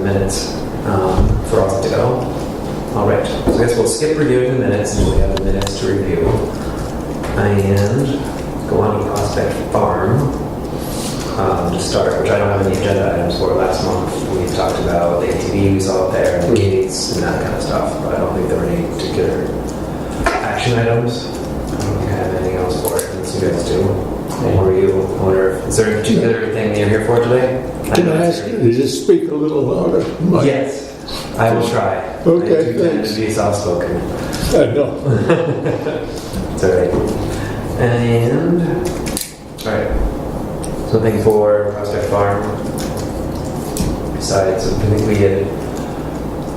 minutes for all to go. All right, so I guess we'll skip reviewing the minutes until we have the minutes to review. And go on to Prospect Farm to start, which I don't have any agenda items for. Last month we talked about the ATV we saw up there, and the gates and that kind of stuff, but I don't think there were any particular action items. I don't think I have anything else for it, unless you guys do. Or you, I wonder, is there a particular thing that you're here for today? Can I ask you to just speak a little louder? Mike? Yes, I will try. Okay, I do tend thanks. to be soft-spoken. I know. It's all right. And, all right. Something for Prospect Farm. Besides, I think we had,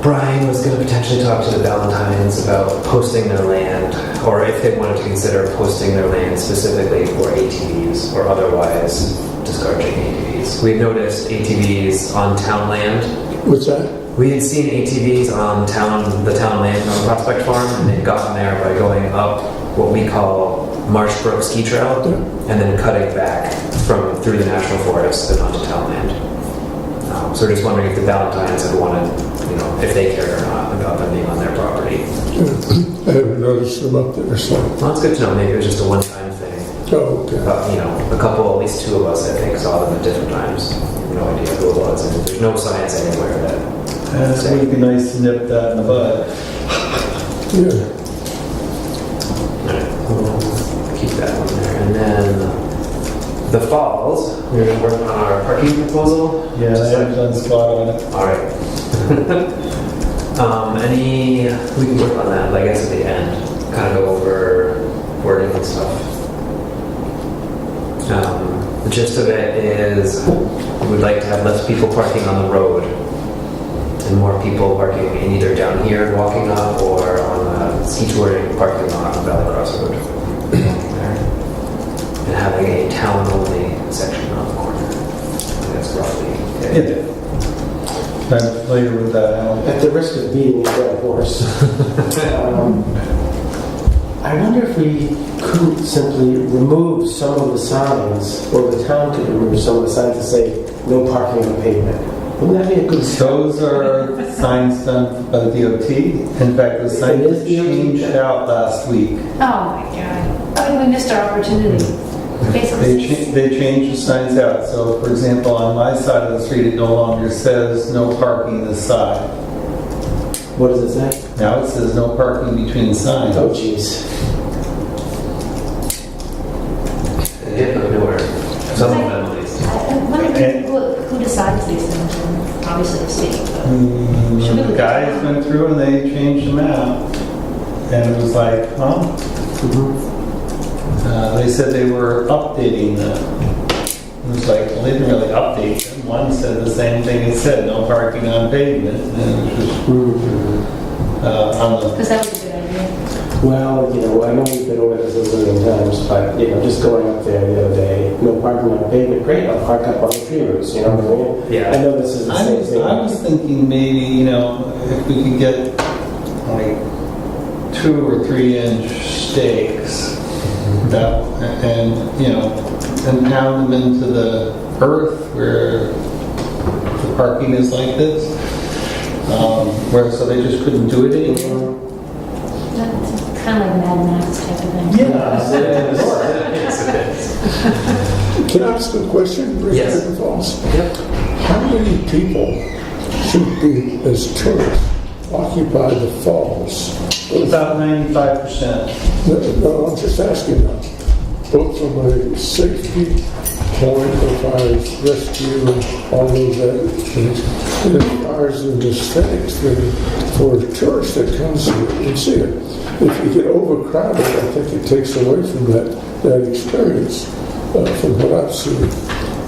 Brian was going to potentially talk to the Valentines about posting their land, or if they wanted to consider posting their land specifically for ATVs or otherwise discouraging ATVs. We had noticed ATVs on town land. What's that? We had seen ATVs on the town land on Prospect Farm, and they'd gotten there by going up what we call Marsh Brook Ski Trail, and then cutting back through the National Forest and onto town land. So we're just wondering if the Valentines had wanted, if they cared or not about them being on their property. I haven't noticed them up there, so. Well, it's good to know. Maybe it was just a one-time thing. Oh, okay. A couple, at least two of us, I think, saw them at different times. No idea who it was, and there's no signs anywhere that. It would be nice to nip that in the bud. Yeah. We'll keep that one there. And then the falls, we're going to work on our parking proposal. Yeah, I haven't done spot on it. All right. We can work on that, I guess, at the end. Kind of go over wording and stuff. The gist of it is we'd like to have less people parking on the road and more people parking in either down here walking up or on the ski touring parking lot on Valley Cross Road. And having a town-only section on the corner. That's roughly it. Yeah. I'm familiar with that, Alan. At the risk of beating a dead horse, I wonder if we could simply remove some of the signs, or the town could remove some of the signs that say no parking on pavement. Wouldn't that be a good start? Those are signs done by the DOT. In fact, the sign It was is DOT? changed out last week. Oh my God. I mean, we missed our opportunity. Basically. They changed the signs out. So, for example, on my side of the street, it no longer says no parking this side. What does it say? Now it says no parking between the signs. Oh, jeez. Yeah, but nowhere. Some of them at least. I'm wondering who decides these things. Obviously the state, but should we The look guys at went through and they changed them out. And it was like, huh? They said they were updating them. It was like, well, they didn't really update them. One said the same thing it said, no parking on pavement. And it was just, on the, Because that was a good idea. Well, I know we've been over this a million times, but, just going up there the other day, no parking on pavement, great, I'll park up on the tree roots, you know what I mean? Yeah. I know this is the same thing. I was thinking maybe, if we could get like 2 or 3 inch stakes and pound them into the earth where the parking is like this, so they just couldn't do it anymore. That's kind of like Mad Max type of thing. Can I ask a question? Yes. Richard Falls? Yep. How many people should be, as tourists, occupy the falls? About 95%. No, I'm just asking now. Both from a safety point, as far as rescue and all those other things, and as far as the aesthetics thing for a tourist that comes and see it. If you get overcrowded, I think it takes away from that experience from what I've seen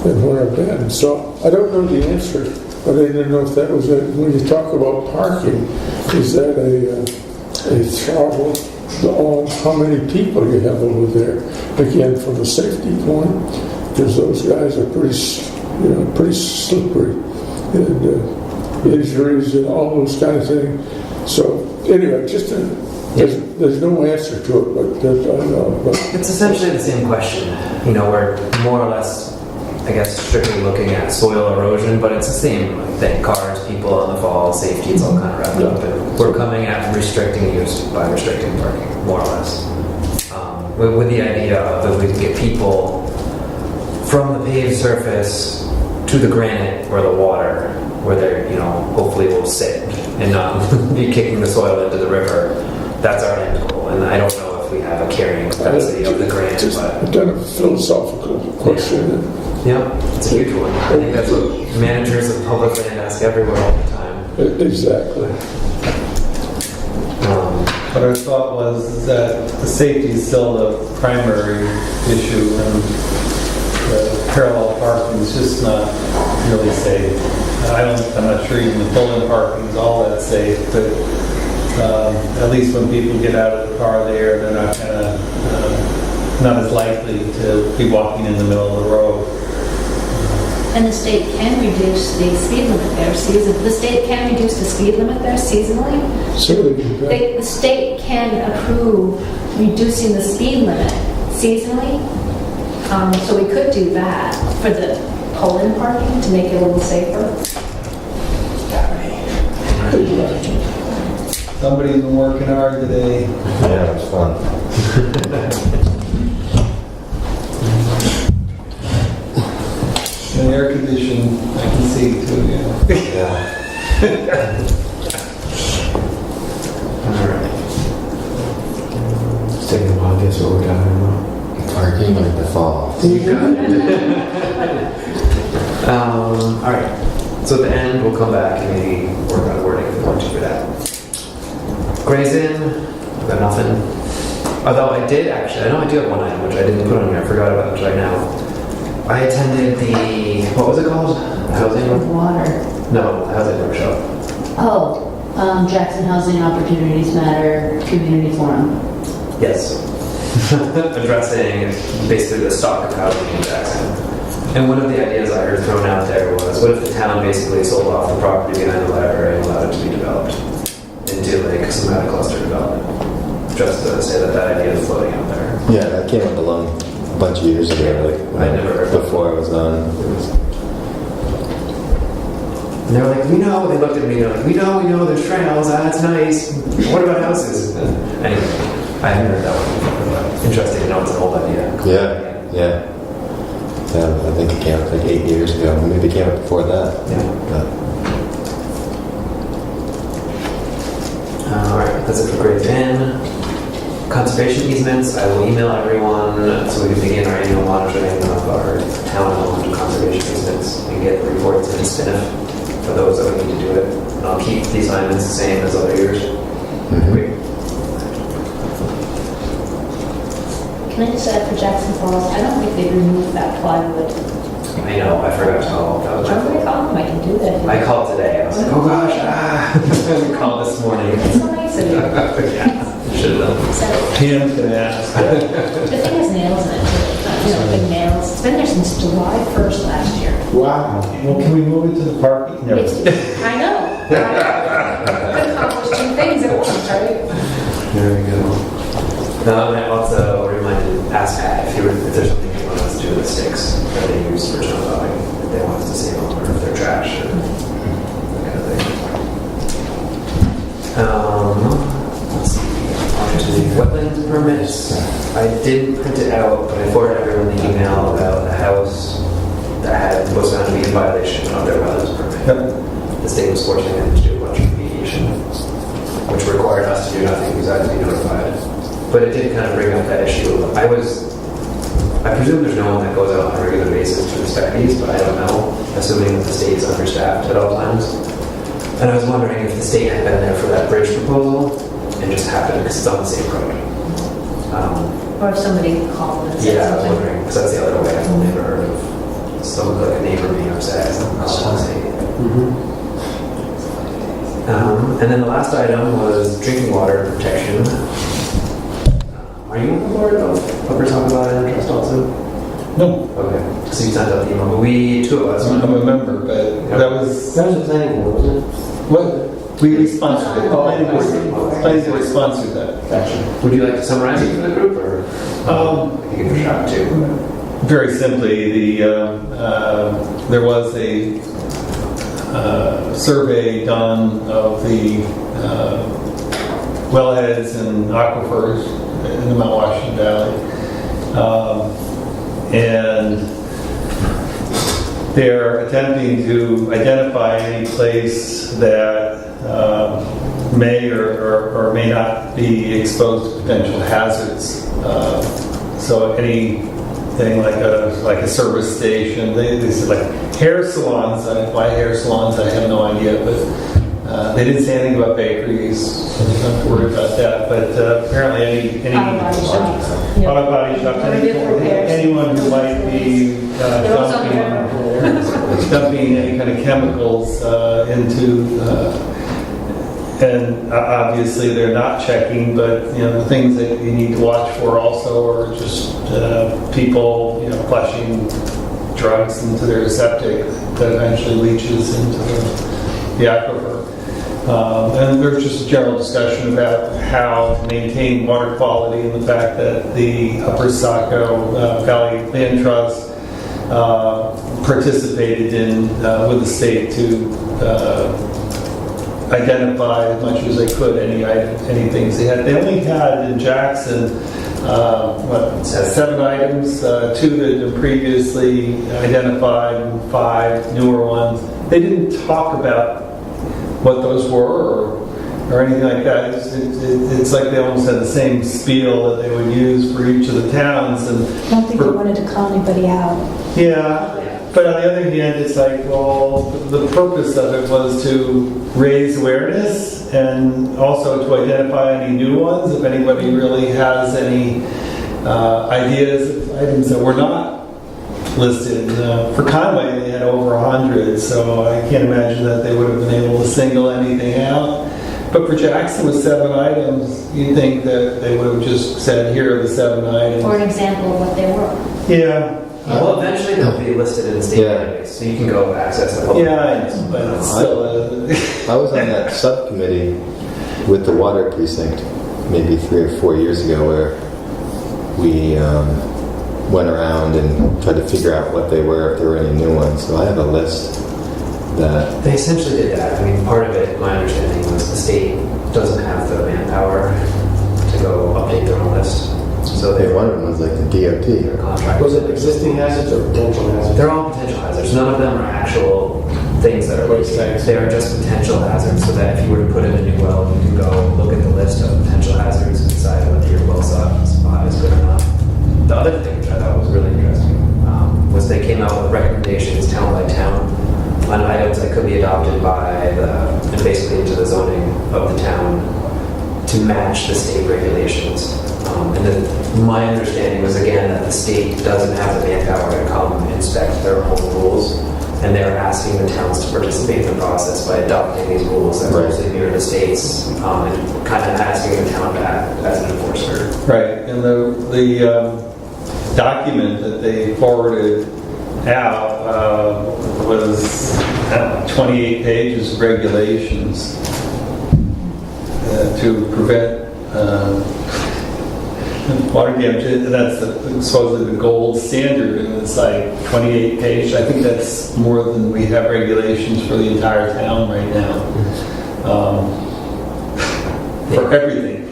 and where I've been. So I don't know the answer, but I didn't know if that was it. When you talk about parking, is that a throttle on how many people you have over there? Again, from a safety point, because those guys are pretty slippery, and injuries and all those kind of things. So anyway, there's no answer to it, but I don't know. But It's essentially the same question. We're more or less, I guess, strictly looking at soil erosion, but it's the same. thing. Cars, people on the fall, safety, it's all kind of wrapped up. And we're coming at restricting use by restricting parking, more or less. With the idea of if we can get people from the paved surface to the granite or the water, where they're, hopefully will sit and not be kicking the soil into the river, that's our end goal. And I don't know if we have a carrying capacity of the granite, Just but done a philosophical question. yeah, it's a huge one. I think that's what managers of public land ask everywhere all the time. Exactly. But our thought was that the safety is still the primary issue, and the parallel parking is just not really safe. I'm not sure even the pull-in parking is all that safe, but at least when people get out of the car there, they're not not as likely to be walking in the middle of the road. And the state can reduce the speed limit there the state can reduce the speed limit there seasonally. So The state can approve reducing the speed limit seasonally. So we could do that for the pull-in parking to make it a little safer. Somebody's been working hard today. Yeah, it was fun. And air conditioning, I can see too, Yeah. Alright. It's taking a while to guess what we're talking about. Parking like the fall. You got it. Alright. So at the end, we'll come back and maybe work on wording if we want to for that. Gray's Inn, I've got nothing. Although I did actually, I know I do have one item which I didn't put on here, I forgot about it right now. I attended the, what was it called? Housing? Water. No, housing workshop. Oh, Jackson Housing Opportunities Matter Community Forum. Yes. Addressing basically the stock of housing in Jackson. And one of the ideas I heard thrown out there was, what if the town basically sold off the property behind the library and allowed it to be developed into like some kind of cluster development? Just to say that idea is floating out there. Yeah, that came up along a bunch of years ago, like I never heard of it. before I was on. And they were like, we know, they looked at me, they're like, we know, there's trails, that's nice. What about houses? Anyway, I haven't heard that one before, but interesting to know it's an old idea. Yeah. I think it came up like 8 years ago. Maybe it came up before that. Yeah. Alright, that's it for Gray's Inn. Conservation easements, I will email everyone so we can begin our annual monitoring of our town-owned conservation easements and get reports in SPINIF for those that we need to do it. And I'll keep the assignments the same as other years. Great. Can I just add for Jackson Falls, I don't think they removed that plywood. I know, I forgot to call. That was I'm going to call them, I can do that. I called today. I was like, oh gosh, I called this morning. It's so nice of you. Yeah, should have done. So, Pam can ask. the thing has nails in it, too. Big nails. It's been there since July 1st last year. Wow. Well, can we move it to the parking? No. I know. Could accomplish two things at once, right? There we go. I also asked Pat if there's something he wanted us to do with sticks that they use for snow plowing, if they want us to save them, or if they're trash, or that kind of thing. Let's see. On to the wetlands permits. I didn't print it out, but I forwarded everyone the email about the house that was found to be in violation of their wetlands permit. Yep. The state was forcing them to do a bunch of remediation, which required us to do nothing besides be notified. But it did kind of bring up that issue. I presume there's no one that goes out on a regular basis to inspect these, but I don't know, assuming that the state is understaffed at all times. And I was wondering if the state had been there for that bridge proposal and just happened because it's on the same road. Or if somebody called and said Yeah, I was something. wondering, because that's the other way I've never heard of someone like a neighbor being upset. And then the last item was drinking water protection. Are you on the board of Upper Saga Valley Trust also? No, Okay, so you sent out the email, but two of us. I'm a member, but that was, That was a planning board, wasn't it? what, we sponsored it. Planning board sponsored that. Gotcha. Would you like to summarize it for the group, or you can give it a shot too? Very simply, there was survey done of the wellheads and aquifers in the Mount Washington Valley. And they're attempting to identify any place that may or may not be exposed to potential hazards. So anything like a service station, they said like hair salons. Why hair salons? I have no idea, but they didn't say anything about bakeries. So I'm not worried about that. But apparently, any Auto body shops. Yeah. auto body shops, anyone who might be They're also dumping any kind of chemicals into. And obviously they're not checking, but the things that you need to watch for also are just people flushing drugs into their septic that eventually leaches into the aquifer. And there's just a general discussion about how to maintain water quality and the fact that the Upper Saco Valley Land Trust participated in with the state to identify as much as they could any things they had. They only had in Jackson 7 items, 2 that had been previously identified, and 5 newer ones. They didn't talk about what those were or anything like that. It's like they almost had the same spiel that they would use for each of the towns. And I don't think they wanted to call anybody out. yeah. But on the other hand, it's like, well, the purpose of it was to raise awareness and also to identify any new ones. If anybody really has any ideas of items that were not listed. For Conway, they had over 100, so I can't imagine that they would have been able to single anything out. But for Jackson with 7 items, you'd think that they would have just said, here are the 7 items. Or an example of what they were. Yeah. Well, eventually they'll be listed in the state database, so you can go access the public. Yeah, I know, but it's still I was on that subcommittee with the water precinct maybe 3 or 4 years ago where we went around and tried to figure out what they were, if there were any new ones. So I have a list that... They essentially did that. I mean, part of it, my understanding was the state doesn't have the manpower to go update their own list. So they One of them was like the DOT. their contract. Was it existing hazards or potential hazards? They're all potential hazards. None of them are actual things that are listed. They are just potential hazards, so that if you were to put in a new well, you can go look at the list of potential hazards and decide whether your well spot is good or not. The other thing, which I thought was really interesting, was they came out with recommendations town by town on items that could be adopted by and basically into the zoning of the town to match the state regulations. My understanding was, again, that the state doesn't have the manpower to come inspect their own rules, and they're asking the towns to participate in the process by adopting these rules that closely mirror the state's, and kind of asking the town to act as an enforcer. right. And the document that they forwarded out was 28 pages of regulations to prevent water damage. And that's supposedly the gold standard, and it's like 28 pages. I think that's more than we have regulations for the entire town right now, for everything.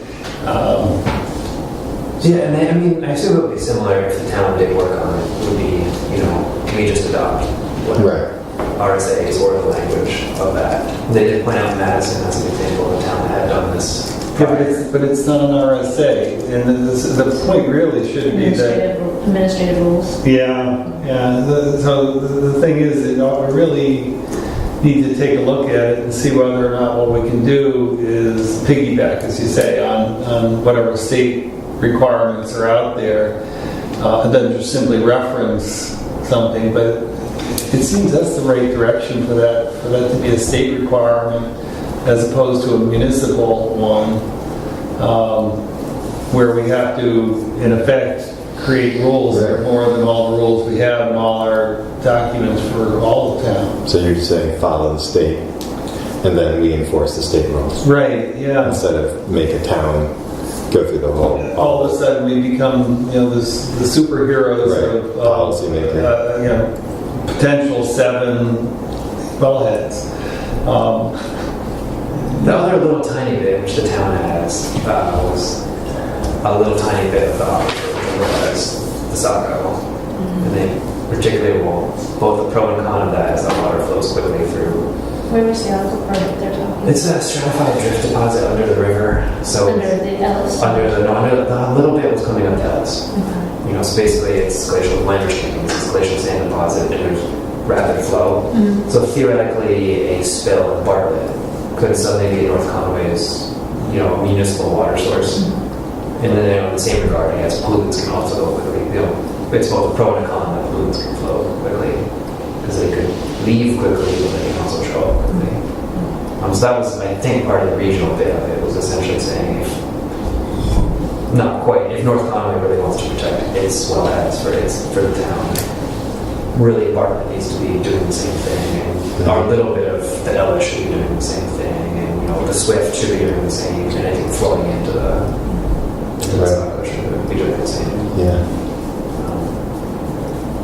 Yeah, and I mean, I assume it would be similar if the town did work on it. It would be, we just adopt whatever RSAs or the language of that. They did point out Madison as an example of a town that had done this. Yeah, but it's not an RSA, and the point really should be that. Administrative rules. Yeah. So the thing is, we really need to take a look at it and see whether or not what we can do is piggyback, as you say, on whatever state requirements are out there, and then just simply reference something. But it seems that's the right direction for that to be a state requirement as opposed to a municipal one, where we have to, in effect, create rules that are more than all the rules we have in all our documents for all of town. So you're saying follow the state, and then we enforce the state rules. Right, yeah. Instead of make a town go through the whole... All of a sudden we become, the superheroes Right. of Policymaker. potential 7 wellheads. The other little tiny bit which the town has was a little tiny bit of the aquifer, was the Saco. And they particularly, well, both the pro and con of that is the water flows quickly through. Where was the other part that they're talking? It's a stratified drift deposit under the river. So Under the Ellis? under the little bit was coming up to us. Okay. You know, so basically it's glacial winter streams, it's glacial sand deposit, and there's rapid flow. So theoretically, a spill in Bartlett could suddenly be North Conway's, you know, municipal water source. And then, you know, in the same regard, I guess pollutants can also go quickly. You know, it's both a pro and a con that pollutants can flow quickly because they could leave quickly, but they can also show up quickly. So that was, I think, part of the regional bit of it was essentially saying, if, not quite, if North Conway really wants to protect its wellheads for the town, really Bartlett needs to be doing the same thing, and our little bit of the Ellis should be doing the same thing, and you know the Swift should be doing the same, and anything flowing into the Saco should be doing the same. Yeah.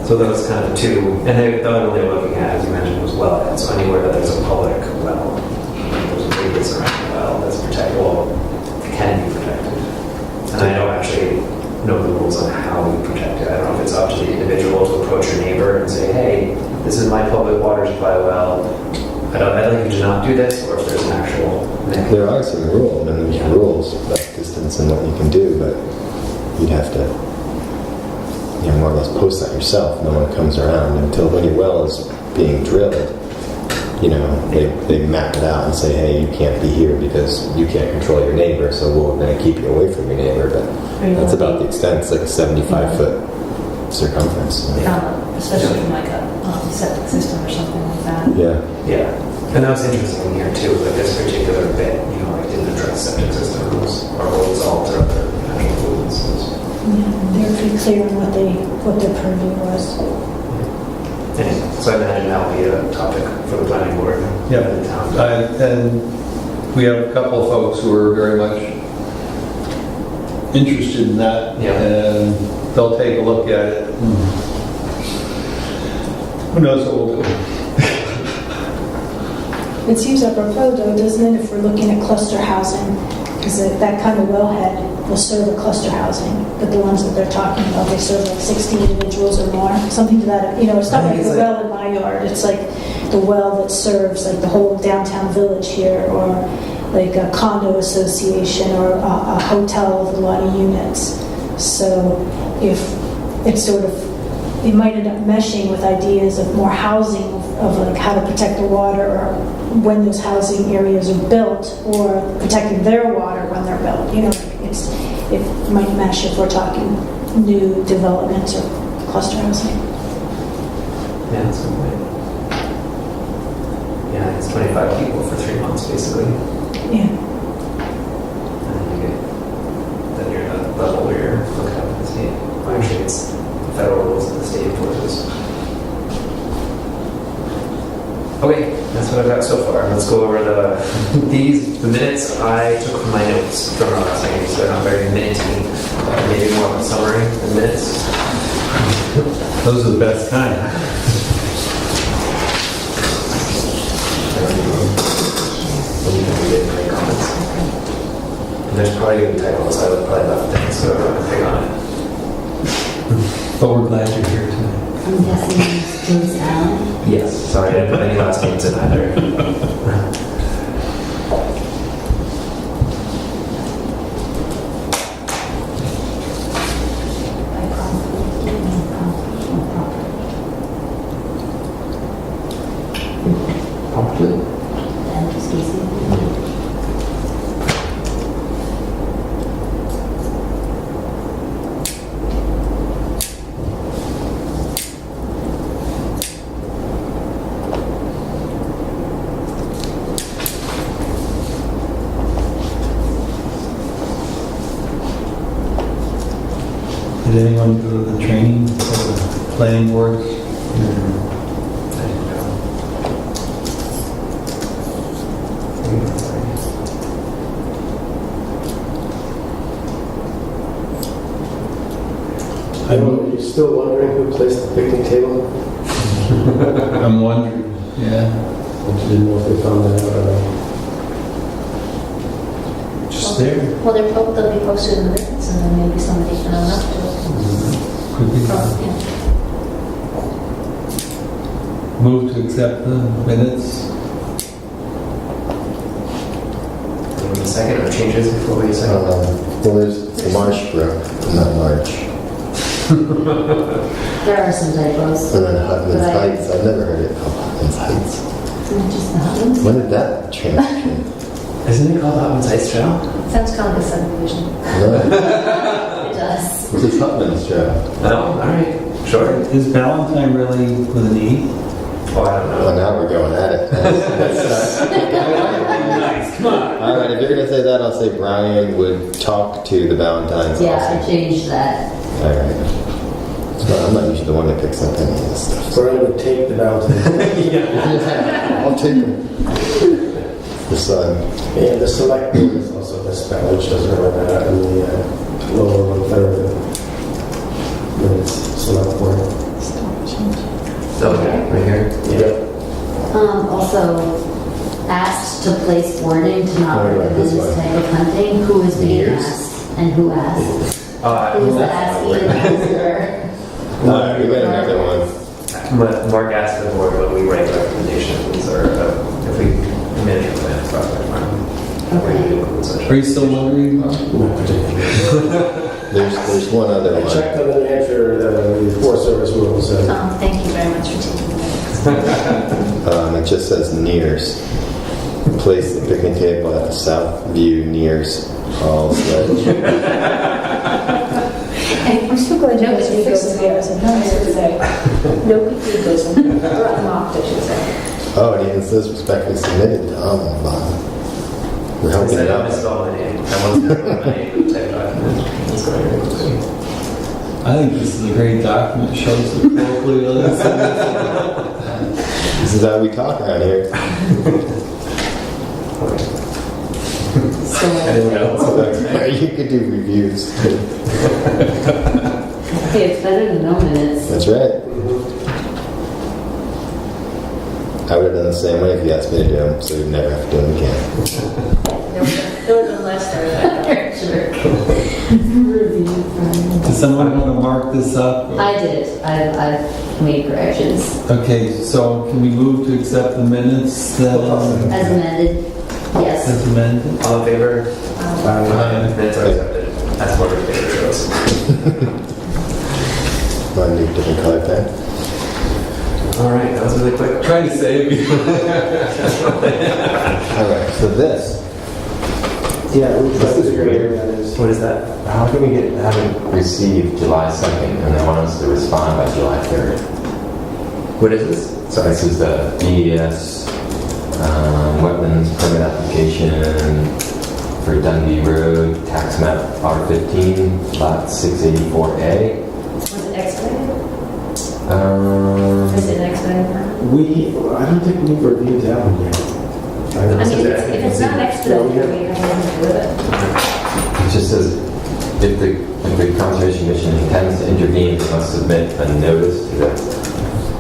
So those kind of two, and the other one they were looking at, as you mentioned, was wellhead. So anywhere that there's a public well, there's a radius around the well that's protectable, can be protected. And I don't actually know the rules on how we protect it. I don't know if it's up to the individual to approach your neighbor and say, hey, this is my public water supply well. I'd like you to not do this, or if there's an actual mechanism. There are some rules, and there's rules about distance and what you can do, but you'd have to, you know, more or less post that yourself. No one comes around until when your well is being drilled. You know, they map it out and say, hey, you can't be here because you can't control your neighbor, so we're going to keep you away from your neighbor. But that's about the extent. It's like a 75-foot circumference. Especially from like a septic system or something like that. Yeah. Yeah. And that was interesting here too, like this particular bit, you know, like didn't address septic systems or oil salts or other natural fluids. Yeah, they were pretty clear on what their purview was. Anyway, so I imagine that will be a topic for the planning board. Yeah. in the town. And we have a couple of folks who are very much interested in that, Yeah. and they'll take a look at it. Who knows what we'll do? It seems apropos though, doesn't it, if we're looking at cluster housing, because that kind of wellhead will serve a cluster housing, but the ones that they're talking about, they serve like 60 individuals or more, something to that, you know, it's not I like think the it's well in my yard, it's like the well that serves like the whole downtown village here, or like a condo association, or a hotel with a lot of units. So if it's sort of, it might end up meshing with ideas of more housing, of like how to protect the water, or when those housing areas are built, or protecting their water when they're built. You know, it might mesh if we're talking new developments or cluster housing. Yeah, that's a good point. Yeah, it's 25 people for 3 months basically. Yeah. And then you're at the level where you're looking up at the state. Well, actually, it's the federal rules that the state enforces. Okay, that's what I've got so far. Let's go over the minutes I took from my notes from our last meeting, so they're not very minutey. Maybe more of a summary than minutes. Those are the best kind. And there's probably going to be typos. I would probably left things, so I'm going to pick on it. But we're glad you're here tonight. I'm guessing it's Joyce Allen. Yes, sorry, I didn't put any last names in either. By property, no property. Promptly? And just Casey. Did anyone go to the training for the planning boards? I didn't know. You're still wondering who placed the picnic table? I'm wondering, yeah. I just didn't know if they found that out or not. Just there. Well, they'll be posted in the minutes, and then maybe somebody can own up to it. Could be. Oh, yeah. Move to accept the minutes. Give me a second, or changes before we second. Well, there's the Marsh Brook, not March. There are some typos. And then Hutton's Right. Heights. I've never heard it called Hutton's Heights. Not just the Hutton's. When did that transition? Isn't it called Hutton's Ice Trail? Sounds kind of like a subdivision. No, It does. this is Hutton's Trail. No, all right, sure. Is Valentine really with an E? Oh, I don't know. Well, now we're going at it. Nice, come on. All right, if you're gonna say that, I'll say Brian would talk to the Valentines Yeah, I also. changed that. All right. So I'm not usually the one that picks up any of this stuff. So I'm gonna take the Valentine. I'll take them. The sun. And the select board is also misspelled, which doesn't have that in the lower one third of the minutes, select board. Okay, right here. Yep. Also, asked to place warning to not Oh, right, recommend this this one. type of hunting. Who is being Years? asked and who asked? Who is the asking and answer? All right, we got another one. Mark asked the board when we write recommendations, or if we manage a plan project. Are you still wondering? Not particularly. There's one other I one. checked on the New Hampshire, the Forest Service rules, and Thank you very much for taking that. It just says Nears. Place the picnic table at the South View Nears Hall Sledge. I'm so glad you guys Nobody did fixes those videos. it. I'm not sure to say. No confusion. Or mocked, I should say. Oh, it even says respectfully submitted to Bottom. We're helping Instead it of out. misspell my name, I want to spell my name in the type document. It's going to I think this is a great document. It shows the colloquialism. This is how we talk around here. So, Anyone else? You could do reviews. hey, it's better than no minutes. That's right. I would have done the same way if you asked me to do them, so we'd never have to do them again. There was a last time. Review from- Does someone want to mark this up? I did. I've made corrections Okay, so can we move to accept the minutes then as amended. Yes. as amended? All in favor? Aye. Minutes are accepted. That's what our favorite shows. Want to do a different color pen? All right, that was really quick. Trying to save you. All right, so this. yeah, we tried This to is figure out weird. where that is. What is that? How can we haven't received July 2nd and they want us to respond by July 3rd? What is this? So this is the DES wetlands permit application for Dundee Road, tax map R15, lot 684A. Was it expedited? Is Um, it an expedited permit? I don't think we've reviewed that one yet. I mean, if it's not expedited, we have anything to do with it. it just says if the Conservation Commission intends to intervene, they must submit a notice to the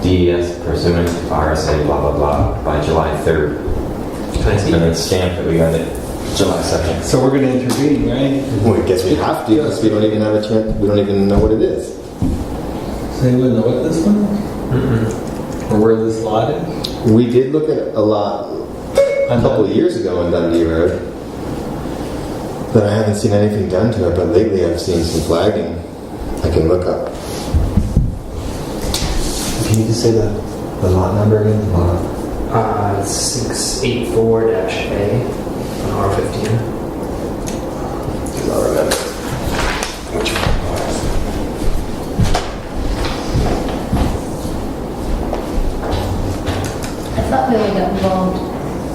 DES pursuant to RSA blah blah blah by July 3rd. Can I see? And then stamped that we got it July 2nd. So we're going to intervene, right? Well, I guess we have to, because we don't even have a chance, we don't even know what it is. So you wouldn't know what this one is? Or where this lot is? We did look at a lot a couple of years ago on Dundee Road, but I haven't seen anything done to it, but lately I've seen some flagging. I can look up. Can you just say the lot number again? 684-A on R15. I'll remember. I thought we only got involved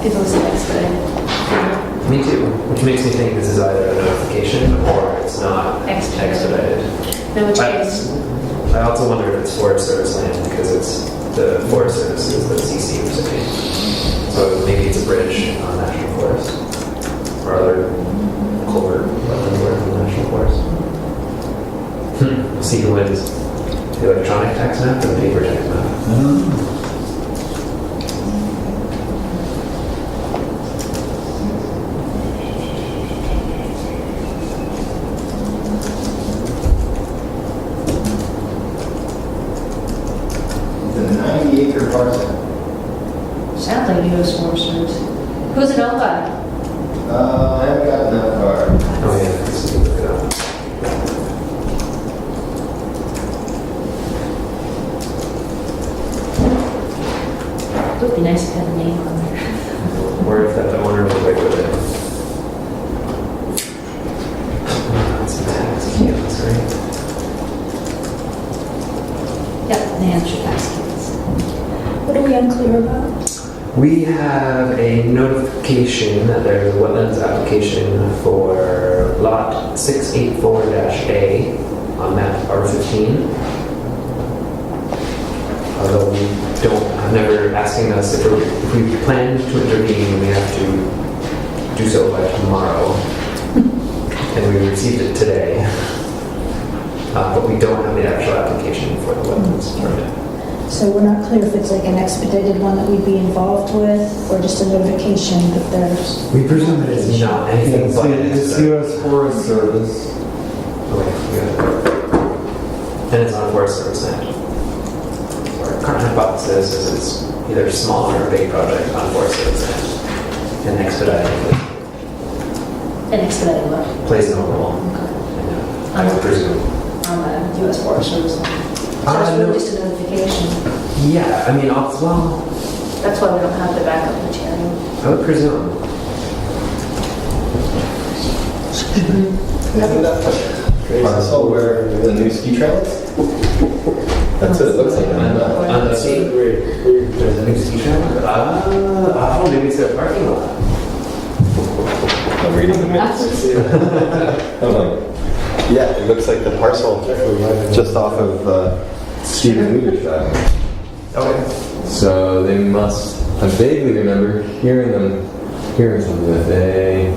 if it was an expedited permit. Me too, which makes me think this is either a notification or it's not expedited. In which case, I also wonder if it's Forest Service land because it's the Forest Service is the CC recipient. So maybe it's a bridge on National Forest or other culvert wetland work in the National Forest. We'll see who wins. The electronic tax map or the paper tax map? Who's an Oka? I haven't gotten that far. Oh, yeah, let's look it up. It would be nice to have a name on there. Or if that owner was away with it. That's tax accounts, right? Yep, New Hampshire tax kids. What are we unclear about? We have a notification that there's a wetlands application for lot 684-A on map R15. Although we I'm never asking us if we plan to intervene, we have to do so by tomorrow. And we received it today. But we don't have the actual application for the wetlands permit. So we're not clear if it's like an expedited one that we'd be involved with, or just a notification that there's... We presume that it's not anything but an It's expedite. US Forest Service. Okay, good. And it's on Forest Service land. Our current hypothesis is it's either small or a big project on Forest Service land. And expedited An expedited what? plays no role. Okay. I would presume. On the US Forest Service. So it's no. really just a notification. Yeah, I mean, well, That's why we don't have the backup material. I would presume. Isn't that the parcel where the new ski trail is? That's what it looks like on the map. On the sea, there's a new ski trail. Oh, maybe it's their parking lot. I'm reading the minutes. I'm like, yeah, it looks like the parcel just off of Stephen Weaver's driveway. Okay. So they must, I vaguely remember hearing something that they,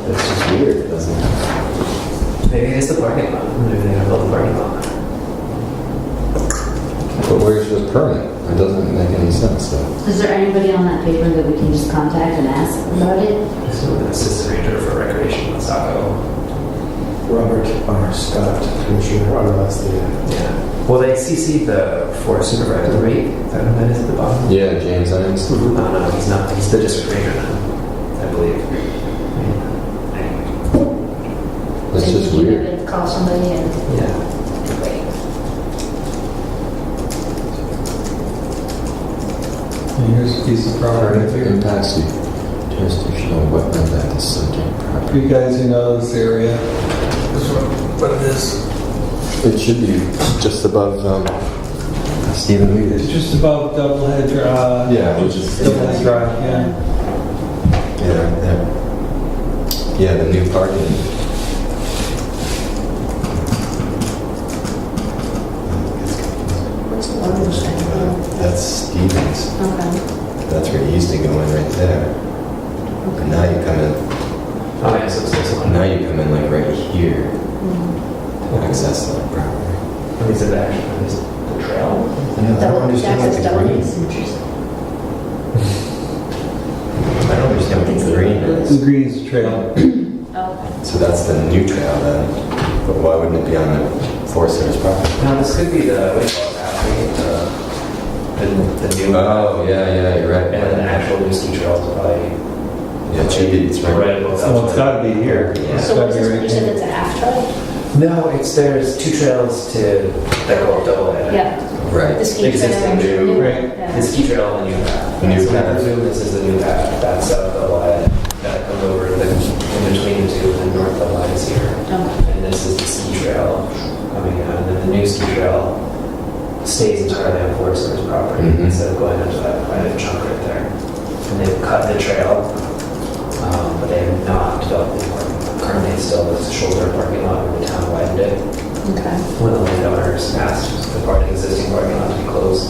it's just weird, doesn't it? Maybe it's the parking lot. Maybe they have built the parking lot. But where's the permit? It doesn't make any sense though. Is there anybody on that paper that we can just contact and ask about it? This is an assistant ranger for recreation in Saco. Robert R. Scott, Commissioner, that's the... Yeah. Well, they CC'd the forest supervisor, right? Is that who that is at the bottom? Yeah, James Irons. No, he's not. He's the district ranger now, I believe. Anyway. That's So just you weird. could call somebody and Yeah. wait. Here's a piece of property here. Impacts the jurisdictional wetland at the subject property. You guys who know this area. What it is? It should be just above Stephen It's Weaver's. just above Doublehead Drive. Yeah, which is Doublehead Drive, yeah. Yeah, yeah. Yeah, the new parking. What's the one we're saying? That's Stevens. Okay. That's where he used to go in right there. And now you come in. Oh, yeah, so it's this one. Now you come in like right here to access that property. What is it actually? What is it? The trail? Yeah, I don't understand what the green. I don't understand what the green The is. Greens Trail. Oh, So that's the new trail then. But why wouldn't it be on the Forest Service property? No, this could be the, what do you call it, the new. Oh, yeah, you're right. And then the actual new ski trails are probably. Yeah, it should be, it's right. Right above that. Well, it's got to be here. Yeah. It's so gotta what's be this, right you said here. it's a half trail? No, there's two trails that go up Doublehead. Yeah. Right. The ski trail. Existing new- Right. Yeah. The ski trail and the new path. The new So path. I presume this is the new path. That's up Doublehead. That comes over in between the two, and then north Doublehead is here. Okay. And this is the ski trail coming out. And then the new ski trail stays entirely on Forest Service property Mhm. instead of going into that private chunk right there. And they've cut the trail, but they have not developed the parking lot. Currently, it's still a shoulder parking lot where the town widened it. Okay. When the landowners asked the existing parking lot to be closed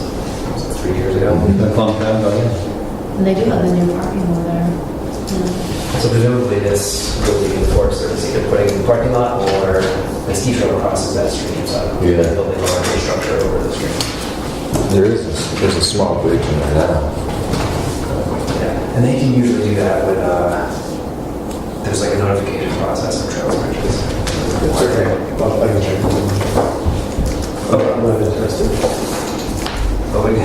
3 years ago. That's a long time ago, yeah. And they do have a new parking lot there. Yeah. So presumably this will be the Forest Service either putting in the parking lot or the ski trail crosses that stream, so Yeah. building a larger structure over the stream. There's a small bridge in there now. Yeah. And they can usually do that with, there's like a notification process for trail bridges. Well, I can check. I'm not interested. But we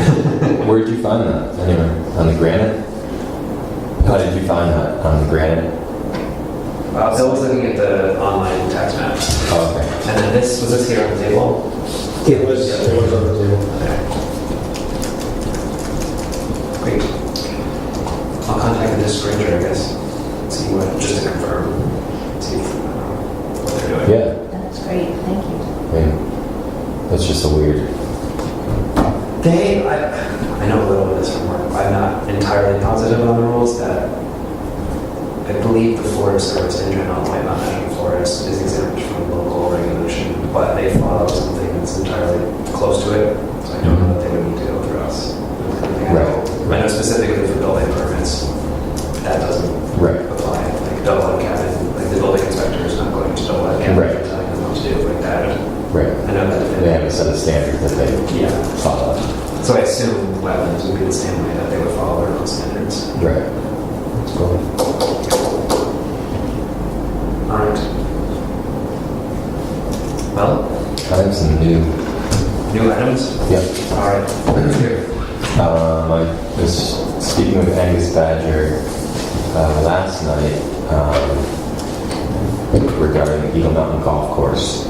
Where'd you find that? Anyway, on the granite? How did you find that? On the granite? Bill was looking at the online tax map. Oh, okay. And then was this here on the table? It was on the table. Great. I'll contact the district ranger, I guess. See what, just to confirm. See what they're doing. Yeah. That's great, thank you. I mean, that's just a weird. I know a little of this from work. I'm not entirely positive on the rules that I believe the Forest Service in general, White Mountain National Forest, is exempt from local regulation, but they follow something that's entirely close to it. So I don't know that they would need to go through us. I know specifically for building permits, that doesn't Right. apply. Like double head cabin, like the building inspector is not going to double head cabin Right. and telling them what to do like that. Right. I know that. They have a set of standards that they Yeah. follow. So I assume wetlands would be the same way that they would follow their own standards. Right. That's cool. All right. Well, I have some new. new items? Yep. All right. Let's hear it. I was speaking with Angus Badger last night regarding the Eagle Mountain Golf Course.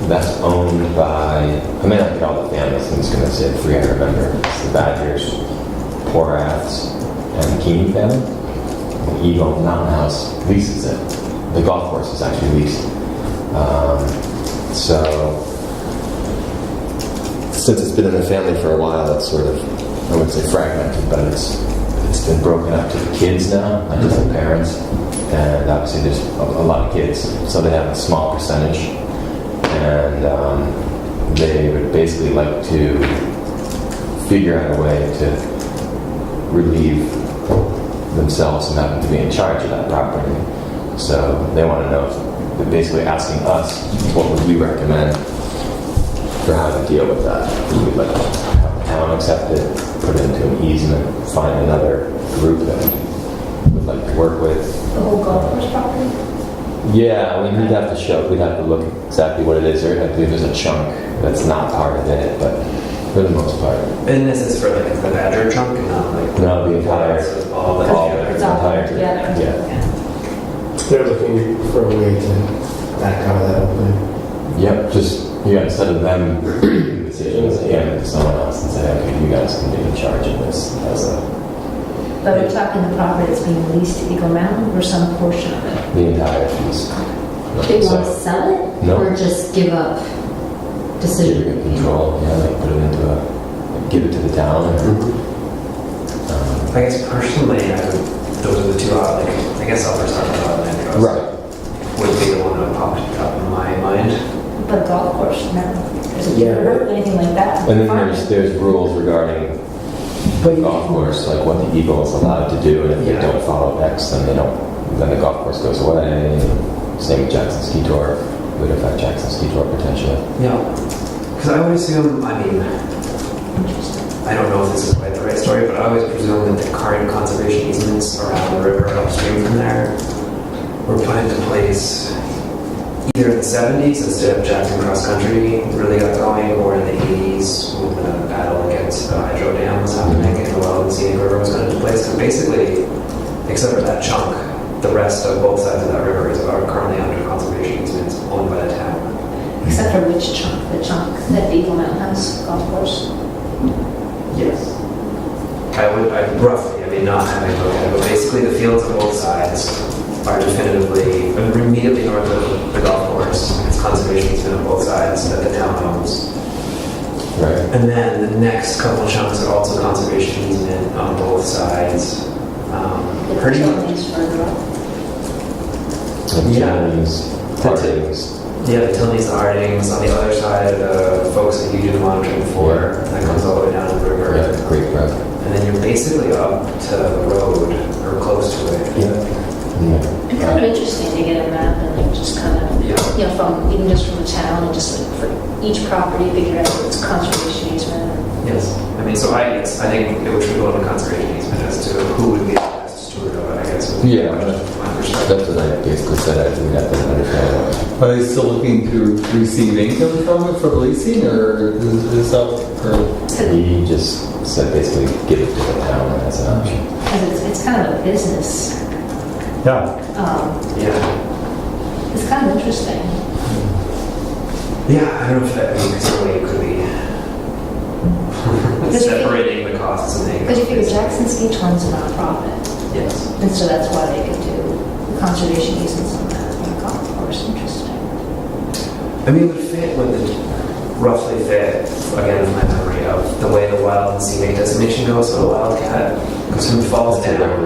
That's owned by, I may not get all the families, I'm just going to say the three I remember. It's the Badgers, Poraths, and the Keeney family. The Eagle Mountain House leases it. The golf course is actually leased. So, since it's been in the family for a while, it's sort of, I wouldn't say fragmented, but it's been broken up to the kids now, not just the parents. And obviously there's a lot of kids, so they have a small percentage. And they would basically like to figure out a way to relieve themselves from having to be in charge of that property. So they want to know, they're basically asking us, what would we recommend for how to deal with that? We would like to have the town accept it, put it into an easement, find another group that we would like to work with. The whole golf course property? Yeah, I mean, we'd have to look exactly what it is. I believe there's a chunk that's not part of it, but for the most part. And this is for like the Badger chunk and not like... No, the entire, It's all the It's all entire, together. yeah. They're looking for a way to back out of that opening. Yep, just, instead of them making decisions, hand it to someone else and say, okay, you guys can be in charge of this as a, But we're talking the property that's being leased to Eagle Mountain or some portion of it? the entire piece. They So, want to sell it? No. Or just give up give decision? it control, like put it into give it to the town. I guess personally, those are the two, I guess I'll first talk about land trust. Right. Would be the one that popped up in my mind. But golf course, no. There's a Yeah. or anything like that. And then Fine. there's rules regarding But golf course, like what the Eagle is allowed to do, and if they Yeah. don't follow X, then then the golf course goes away. Same with Jackson Ski Tour, would affect Jackson Ski Tour potentially. Yeah. Because I would assume, I mean, I don't know if this is quite the right story, but I always presume that the current conservation easements around the river upstream from there were put into place either in the 70s as the Jackson Cross Country really got going, or in the 80s when the battle against the hydro dam was happening and the Wild and Scenic River was put into place. And basically, except for that chunk, the rest of both sides of that river are currently under conservation easements owned by the town. Except for which chunk? The chunk that the Eagle Mountain has golf course? Yes. I roughly, I mean, not having looked at it, but basically the fields on both sides are definitively immediately north of the golf course. It's conservation easement on both sides that the town owns. Right. And then the next couple chunks are also conservation easement on both sides. The Pretty much. utilities further up. And Yeah. Jones, Hardings. Yeah, the Tilneys, the Hardings, on the other side, the folks that you do the monitoring for, that comes all the way down to the river. Yeah, Great Brook. And then you're basically up to the road, or close to it. Yeah. It'd be kind of interesting to get a map and like just kind of, Yeah. from, even just from the town and just like for each property, figure out its conservation easement. Yes. I mean, so I think it should go to conservation easement as to who would be the best steward of it, I guess. would be Yeah. my perspective. That's what I basically said. I think we have to understand Are they still looking to receive income from it for leasing, or is this up for? He just said basically give it to the town as an option. Because it's kind of a business. Yeah. Yeah. It's kind of interesting. Yeah, I don't know if that means a way it could be Because you figure- separating the costs and the income. Because you figure Jackson Ski Town's a nonprofit, Yes. and so that's why they could do conservation easements on that golf course. Interesting. I mean, it would fit with the, roughly fit, again, my memory of the way the wild and scenic designation goes, so the wildcat goes from falls That's the down.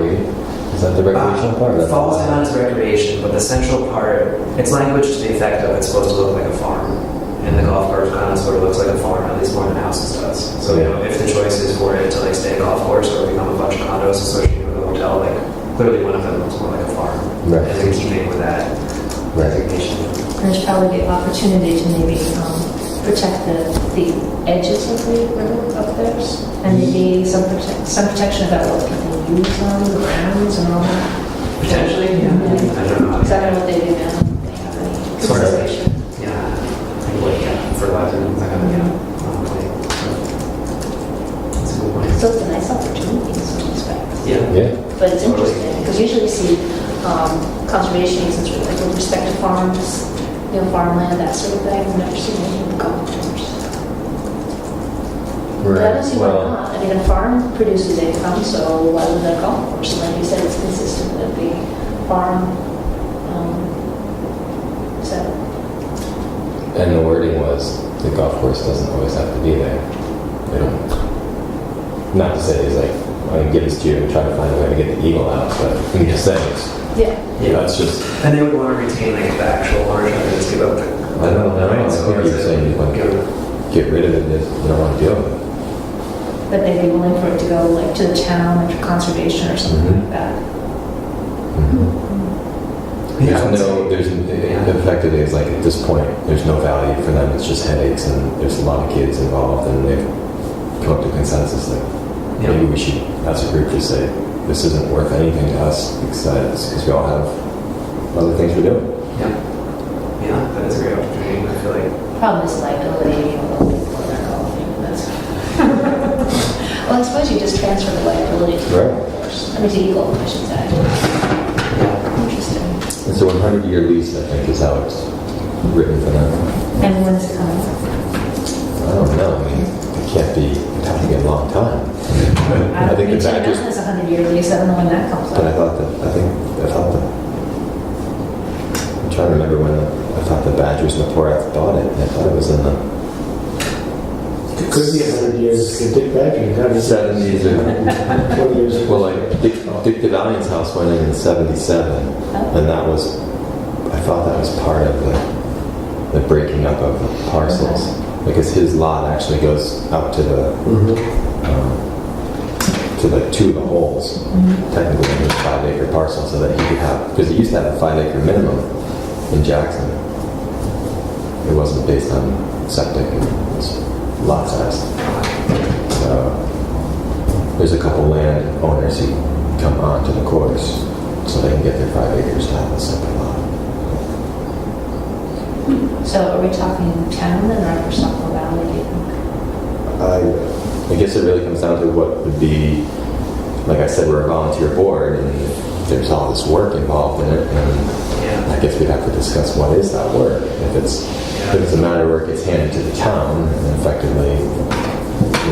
Is that the recreational part? It falls down as recreation, but the central part, it's language to the effect of it's supposed to look like a farm. And the golf course kind of sort of looks like a farm, at least more than houses does. So, you know, if the choice is for it to like stay a golf course or become a bunch of condos associated with a hotel, like clearly one of them looks more like a farm. Right. And in keeping with that designation. There's probably the opportunity to maybe protect the edges of the river up there, and maybe some protection about what people use on the grounds and all that. Potentially, yeah. I don't know. Because I don't know what they do now. They have any Sort of. consideration. Yeah. Like, yeah, fertilizer and that kind of, That's a good point. So it's a nice opportunity in some respects. Yeah. Yeah. But it's Totally. interesting, because usually you see conservation easements with like with respect to farms, you know, farmland, that sort of thing. I've never seen any with golf course. But I don't see why not. I mean, a farm produces income, so why would a golf course? And like you said, it's consistent with the farm setup. And the wording was the golf course doesn't always have to be there. They don't. Not to say it's like I'm gonna give this to you and try to find a way to get the eagle out, but I'm just saying it's, Yeah. that's just. And they would want to retain like the actual ownership and just give up the. I don't know. I So think is you're it- saying you want give- to get rid of it. You don't want to deal with it. That they'd be willing for it to go like to the town or to conservation or something Mhm. like that. Yeah, I would There's say- no, there's, effectively, it's like at this point, there's no value for them, it's just headaches, and there's a lot of kids involved, and they've come up to consensus that Yeah. maybe we should, as a group, just say, this isn't worth anything to us, because we all have other things we're doing. Yeah. Yeah, that is a great opportunity. I feel like. Problem is liability, you know, for that golfing. That's. Well, I suppose you just transfer the liability to the Right. golf course. I mean, to Eagle, I should say. Interesting. It's a 100-year lease, I think, is how it's written for them. And when is it coming? I don't know, I mean, it can't be, it'd have to be a long time. I think the Beach Badgers, Mountain is a 100-year lease. I don't know when that comes but I up. thought that, I'm trying to remember when, I thought the Badgers and the Porath bought it, I thought it was in the It could be 100 years. Dick Badger got his 70s or 20 years ago. well, like Dick DeValiant's house went in '77, and that was, I thought that was part of the breaking up of the parcels, because his lot actually goes up to the to the two of the holes, technically in his 5-acre parcel, so that he could have, because he used to have a 5-acre minimum in Jackson. It wasn't based on septic, it was lot size. So there's a couple land owners who come onto the course so they can get their 5 acres to have a separate lot. So are we talking town then, or for Saco Valley, do you think? I guess it really comes down to what would be, like I said, we're a volunteer board, and there's all this work involved in it, and Yeah. I guess we'd have to discuss what is that work. If it's a matter where it gets handed to the town, and effectively,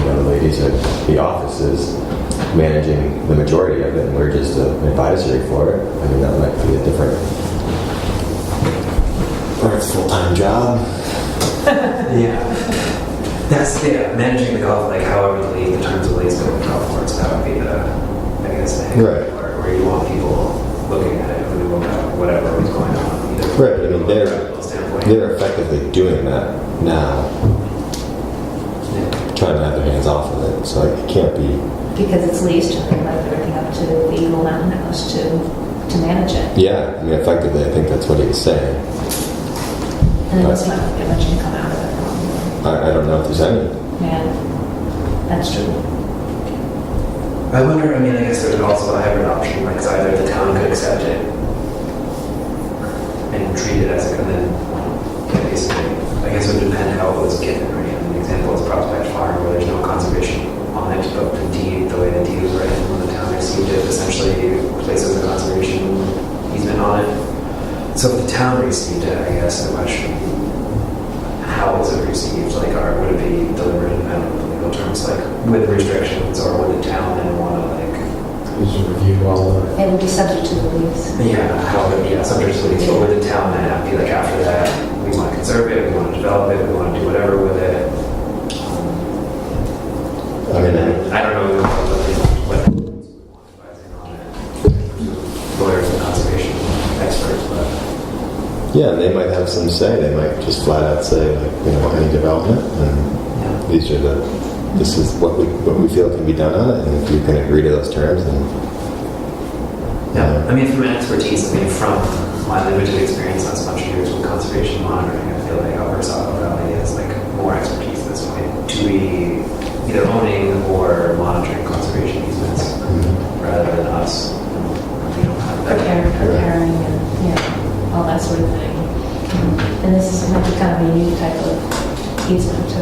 the ladies at the offices managing the majority of it, and we're just an advisory for it. I mean, that might be a different, or it's a full-time job. Yeah. That's, managing the golf, like however the terms of lease go with golf course, that would be the, I guess, the Right. part where you want people looking at it, who know about whatever was going on. either Right, I mean, from a practical standpoint. They're effectively doing that now, trying to have their hands off of it, so it can't be. Because it's leased, and they left everything up to the Eagle Mountain House to manage it. Yeah, I mean, effectively, I think that's what he was saying. And then it's not get much income out of it. I don't know if there's any. Yeah, that's true. I wonder, I mean, I guess there's also a hybrid option, like 'cause either the town could accept it and treat it as a, and then basically, I guess it would depend how it was given, right? An example is Prospect Farm, where there's no conservation on it, but the deed, the way the deed was written when the town received it, essentially places a conservation easement on it. So if the town received it, I guess the question, how was it received? Like, or would it be delivered in legal terms, like with restrictions, or would the town then want to like? Just review all the. It would be subject to the lease. Yeah, how would subject to the lease, what would the town then have to be like after that? We want to conserve it, we want to develop it, we want to do whatever with it. I mean, I don't know what advising on it. Lawyers and conservation experts, but yeah, they might have some say. They might just flat out say, like, we don't want any development, and this is what we feel can be done on it, and if you can agree to those terms, then yeah. I mean, from an expertise, I mean, from my limited experience on a bunch of years with conservation monitoring, I feel like Upper Saco Valley has like more expertise at this point to be either owning or monitoring conservation easements rather than us. We don't have that. Preparing, and yeah, all that sort of thing. And this is might be kind of a new type of easement to.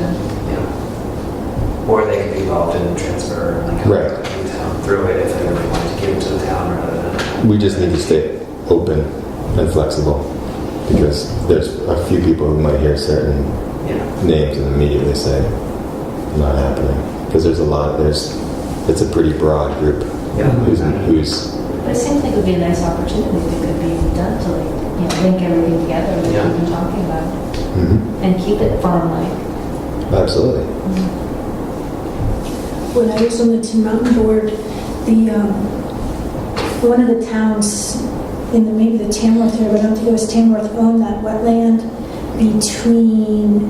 Yeah. Or they could be involved in transfer, like how Right. the town through it if they really wanted to give it to the town rather than. we just need to stay open and flexible, because there's a few people who might hear certain Yeah. names and immediately say, not happening. Because it's a pretty broad group Yeah. who's But it seems like it would be a nice opportunity that could be done to like, link everything together that Yeah. we've been talking about Mhm. and keep it farm-like. Absolutely. When I was on the Tin Mountain Board, one of the towns maybe the Tamworth area, but I don't think it was Tamworth, owned that wetland between,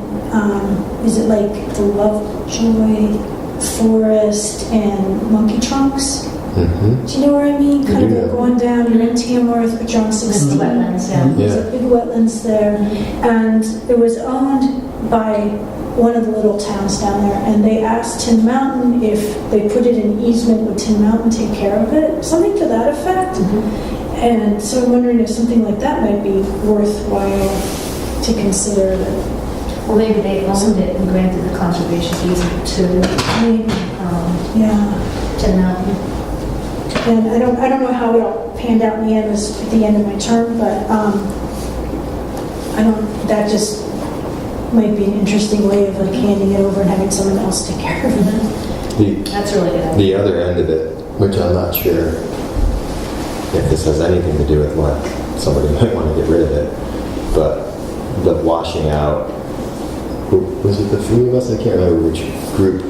is it like the Lovejoy Forest and Monkey Trunks? Mm-hmm. Do you know where I mean? Kind of Yeah. like going down, you're in Tamworth, but you're on This is 16. the wetlands, yeah. There's Yeah. a big wetlands there, and it was owned by one of the little towns down there, and they asked Tin Mountain if they put it in easement, would Tin Mountain take care of it? Something to that effect. And so I'm wondering if something like that might be worthwhile to consider. Well, maybe they owned it and granted the conservation easement to Yeah, Tin Mountain. and I don't know how it all panned out in the end, was at the end of my term, but that just might be an interesting way of like handing it over and having someone else take care of it. That's a really good idea. The other end of it, which I'm not sure if this has anything to do with what somebody might want to get rid of it, but the washing out, was it the three of us? I can't remember which group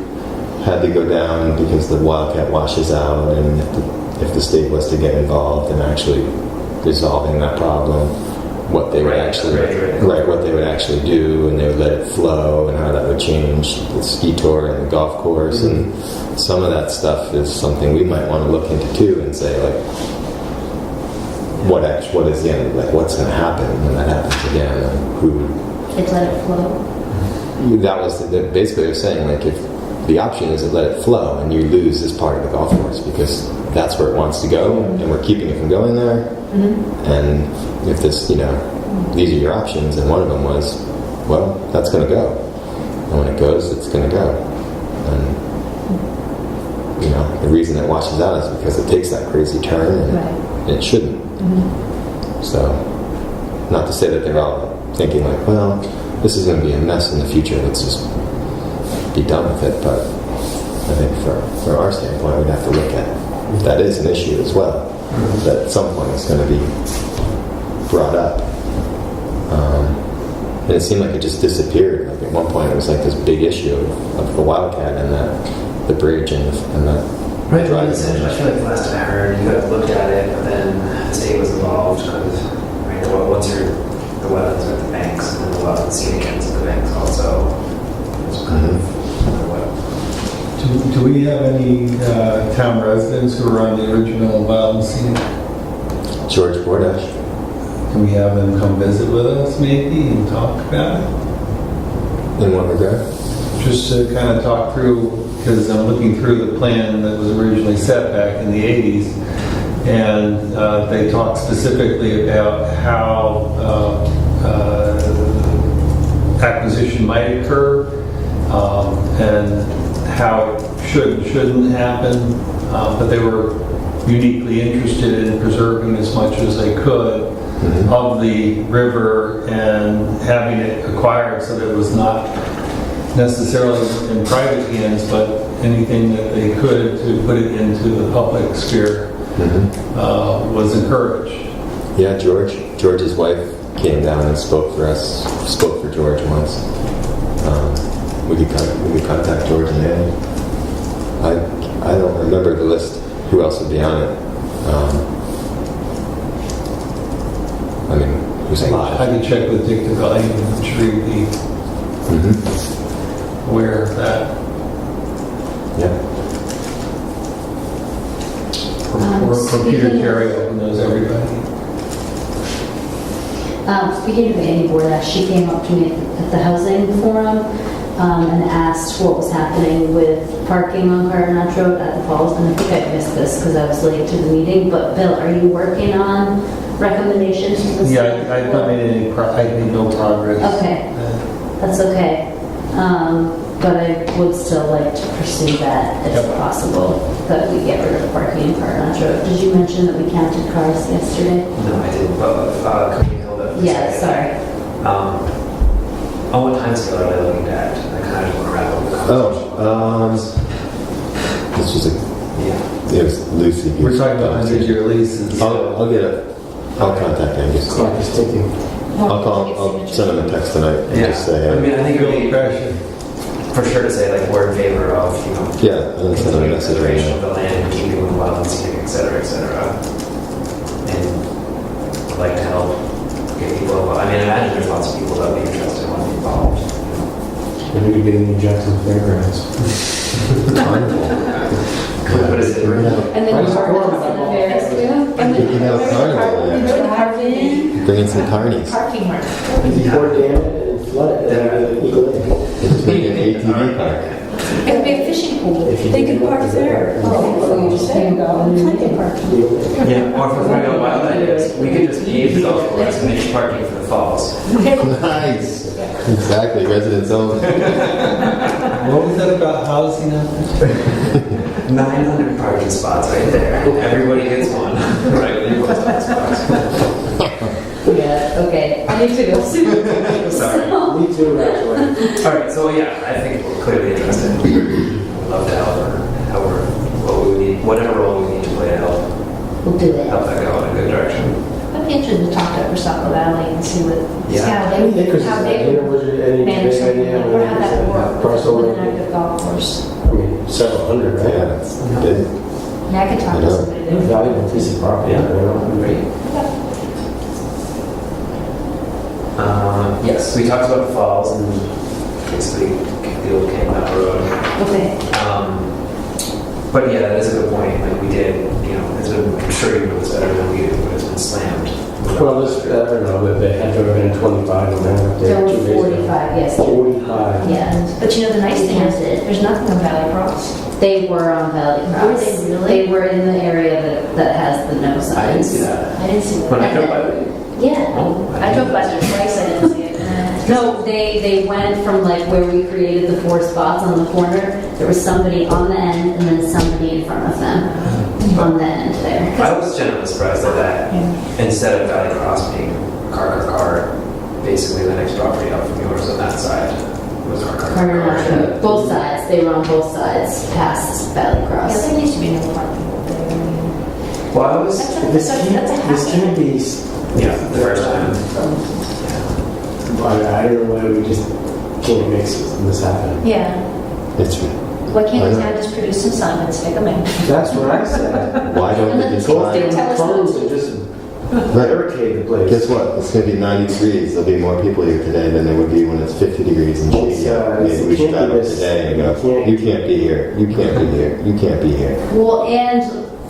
had to go down because the wildcat washes out, and if the state was to get involved in actually resolving that problem, what they would actually what they would actually do, and they would let it flow, and how that would change the ski tour and the golf course, and some of that stuff is something we might want to look into too, and say like, what is the end? Like, what's going to happen when that happens again? And who? They'd let it flow. That was basically they're saying like if the option is to let it flow and you lose this part of the golf course because that's where it wants to go, and we're keeping it from going there. And if this, these are your options, and one of them was, well, that's going to go, and when it goes, it's going to go, and the reason it washes out is because it takes that crazy turn, and it shouldn't. So, not to say that they're all thinking like, well, this is going to be a mess in the future, let's just be done with it, but I think from our standpoint, we'd have to look at if that is an issue as well, that at some point it's going to be brought up. And it seemed like it just disappeared. Like at one point it was like this big issue of the wildcat and the bridge and that Right, drive. I feel like the last time I heard, you guys looked at it, but then the state was involved because, once you're the wetlands at the banks, and then the wetlands scenic ends at the banks also. It's kind of what. Do we have any town residents who were on the original Wild and Scenic? George Bordash. Can we have them come visit with us maybe and talk about it? In what regard? Just to kind of talk through, because I'm looking through the plan that was originally set back in the 80s, And they talked specifically about how acquisition might occur and how it should and shouldn't happen. But they were uniquely interested in preserving as much as they could of the river and having it acquired so that it was not necessarily in private hands, but anything that they could to put it into the public sphere was encouraged. Yeah, George's wife came down and spoke for us, spoke for George once. We could contact George and Annie. I don't remember the list, who else would be on it. I mean, who's a lot. I can check with Dick DeValley, I'm sure he'd be aware of that. Yeah. Or Peter Terrio, who knows everybody. Speaking of Annie Borda, she came up to me at the housing forum and asked what was happening with parking on Carnage Road at the Falls. And I think I missed this because I was late to the meeting. But Bill, are you working on recommendations from the Yeah, I've not made any, I made no progress. Okay. That's okay. But I would still like to pursue that if possible, that we get rid of parking in Carnage Road. Did you mention that we counted cars yesterday? No, I didn't, but could we hold up? Yeah, sorry. What time scale are they looking at? I kind of just want to wrap up the conversation. This was Yeah. it was Lucy. We're talking about 100-year leases. I'll get it. I'll contact Angus. Clock is ticking. I'll send him a text tonight and Yeah. just say, I mean, I think it would Feel be pressure. for sure to say, like, we're in favor of, yeah, I'm gonna send him a message right consideration of now. the land, keeping the landscape, et cetera, and I'd like to help get people involved. I mean, I imagine there's lots of people that would be interested and want to be involved. Maybe we could get into Jackson Fairgrounds. What is it? And then Carnival and the Ferris wheel. And You know, Carnival, yeah. Bring in some carnies. Parking lot. Pour dam it and flood it, and Eagle Lake. It's maybe an ATV park. It could be a fishing pool. They could park there. Oh, you just can't go. Plenty of parking. Yeah, or if we're throwing out wild ideas, we could just pave the golf course and make parking for the falls. Nice. Exactly, residents only. What was that about housing out there? 900 parking spots right there. Everybody gets one. Right, when you post on spots. Yeah, okay. I need to go soon. Sorry. Me too, actually. All right, so yeah, I think we're clearly interested. We'd love to help or however, what we would need, whatever role we need to play to help We'll do it. that go in a good direction. I'd be interested to talk to Saco Valley and see what, see Yeah. how Any they, acres, how is they that? You know, was there any manage big something idea like, how or many how acres that that would have work parcel with an land? active golf course. I mean, several hundred, right? Yeah, that's big. Yeah, I could talk I to know. somebody A there. valuable piece of property, you know? Great. Yes, we talked about the falls and basically the old King Mountain Road. Okay. But yeah, that is a good point. Like we did, it's been, I'm sure you know it's better than we do, but it's been slammed. Well, this, I don't know, but they had to have been 25 and then up There there 2 were days ago. 45, yes. 45. Yeah. But the nice thing is, there's nothing on Valley Cross. They were on Valley Cross. Were they really? They were in the area that has the no signs. I didn't see that. I didn't see When I that. drove by it. Yeah. Oh, I drove by there twice, I didn't see it. No, they went from like where we created the 4 spots on the corner. There was somebody on the end and then somebody in front of them on the end there. I was genuinely surprised at that. Instead of Valley Cross being car, basically the next property up from yours on that side was car. Both sides. They were on both sides past Valley Yeah, Cross. there needs to be no parking up there. I mean, Well, I was, This that's a can't happy. be, yeah, the first time. I don't know why we just can't make this happen. Yeah. It's, Why can't I the know. town just produce some signs and stick them in? That's what I said. why don't we just Go buy? through Tell us phones and just barricade the place. Guess what? It's going to be 90 degrees. There'll be more people here today than there would be when it's 50 degrees and shady out. Maybe we should can't have be it this- today and go, you can't be here. You can't be here. You can't be here. Well, and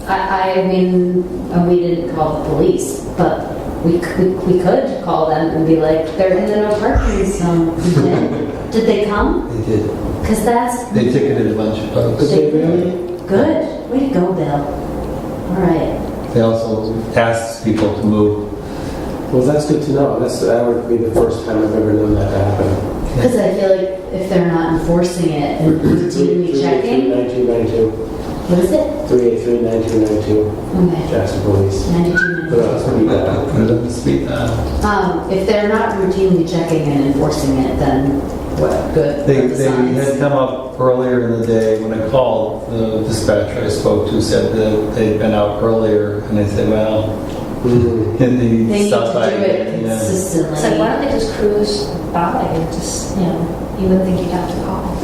I mean, and we didn't call the police, but we could call them and be like, they're in the no parking zone. Did they come? They did. Because that's They ticketed a bunch of folks. Did they really? good. Way to go, Bill. All right. they also asked people to move. Well, that's good to know. That would be the first time I've ever known that to happen. Because I feel like if they're not enforcing it and routinely checking, 9292. what is it? 383-9292. Okay, Jackson Police. 92. Put it on speed dial. Put it on the speed dial. If they're not routinely checking and enforcing it, then what good? They are the signs? had come up earlier in the day when I called. The dispatcher I spoke to said that they'd been out earlier, and I said, well, Mhm. in They the need to south do side, it yeah. consistently. It's like, why don't they just cruise by and just, you wouldn't think you'd have to call.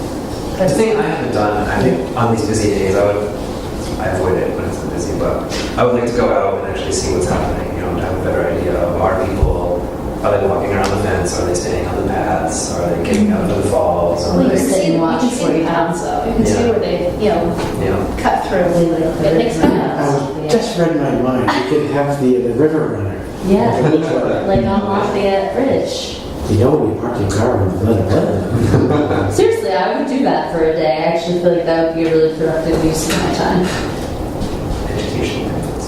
The thing I haven't done, I think on these busy days, I avoid it when it's busy, but I would like to go out and actually see what's happening, to have a better idea of are people, are they walking around the fence, are they staying on the paths, are they getting out into the falls, Well, are you they, sit and You watch can see for the you. paths though. You can see Yeah. where they, cut through. It makes sense. Just read my mind. You could have the river runner. Yeah, like on Lafayette Bridge. You know when you park your car in the middle. Seriously, I would do that for a day. I actually feel like that would be a really productive use of my time. education methods.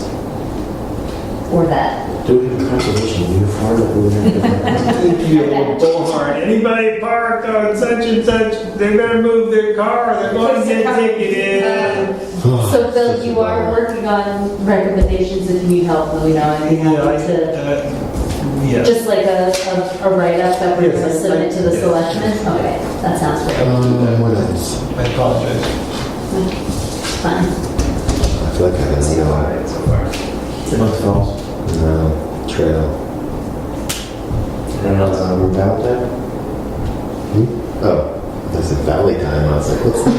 Or that. Do we have a conservation uniform that we would have to You have a bullhorn. Anybody parked on such and such, they better move their car. They're going to get ticketed. So Bill, you are working on recommendations if you need help, let me know. I'd be happy to, Yeah. just like a write-up that we're Yes, going to submit to the yes. selectmen? Okay, that sounds great. What else? I apologize. Fine. I feel like I have See another how one. it so far. Month Falls. No, trail. Anyone else on Valley Time? Oh, that's a Valley Time. I was like, what's that?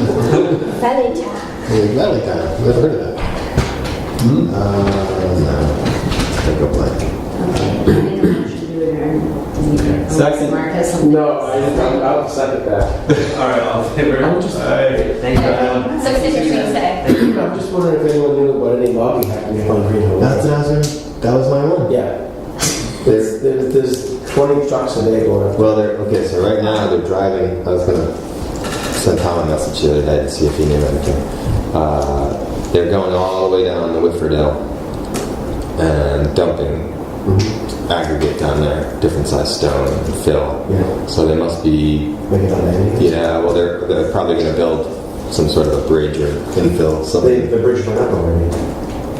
Valley Town. Yeah, Valley Time. Never heard of that. No. Take a blank. Okay, I think I'm going to do it in Second. Mark has something. No, I'll second that. All right, all in favor? I'm just- Thank you, everyone. So it's interesting to say. I'm just wondering if anyone knew about any logging happening on Green Hill. That was my one. Yeah. There's 20 trucks a day going up. Well, okay, so right now they're driving. I was going to send Tom a message the other day to see if he knew anything. They're going all the way down the Whitford Hill and dumping aggregate down there, different size stone and fill. Yeah. So they must be, Make it on landing. yeah, well, they're probably going to build some sort of a bridge or infill something. The bridge went up already.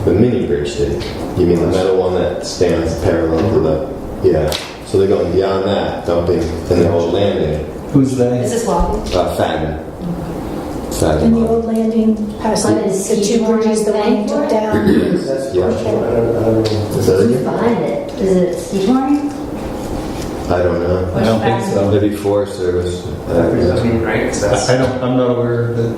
The mini bridge did. You mean the metal one that stands parallel to the, yeah. So they're going beyond that, dumping, and the whole landing. Who's Is they? this walking? Fagin. And the old landing past What the is two Steve bridges, the one paying you for took it? down. That's the Yeah. question. I don't know. Is that Who's it? behind it? Is it Steve Warren? I don't know. I don't think so. Maybe Forest Service. I mean, right? 'Cause that's- I'm not aware of that.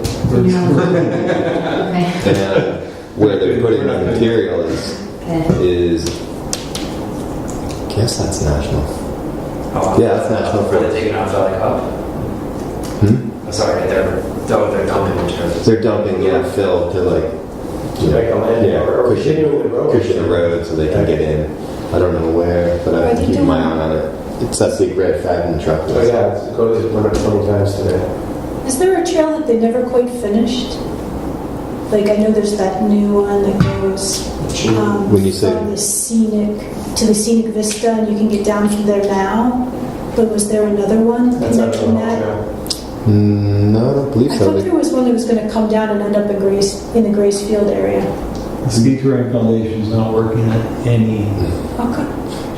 Okay. And where they're putting the material Okay. is, guess that's national. Oh, Yeah, that's national Where they're forest. taking off Valley Hub? Oh, sorry, they're dumping materials. They're dumping, fill to Like a landing or cushion continuing the road. the road so they can get in. I don't know where, but Are I'm they keeping doing- my eye on it. It's that big red Fagin truck. Oh yeah, it's went up 20 times today. Is there a trail that they never quite finished? Like, I know there's that new one that goes When you say- from the scenic to the scenic vista, and you can get down from there now. But was there another one That's not connecting that? No, I don't believe I so. thought there was one that was going to come down and end up in the Grace Field area. The ski touring foundation's not working at any. Okay.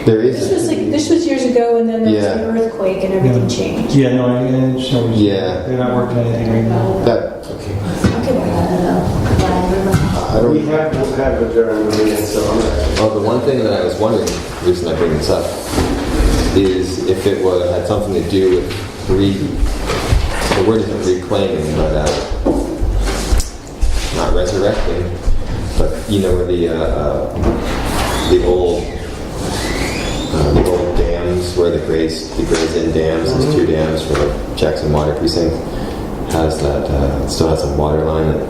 There is. This was years ago, and then there was Yeah. an earthquake and everything changed. Yeah, no, I just know. Yeah. They're not working on anything right now. That, Okay. I don't. We have it during the meeting, so I'm not. Well, the one thing that I was wondering, the reason I bring this up, is if it had something to do with the word isn't reclaiming, but not resurrecting, but you know where the old dams, where the Grays Inn dams, there's two dams for the Jackson Water Precinct, has that still has a water line that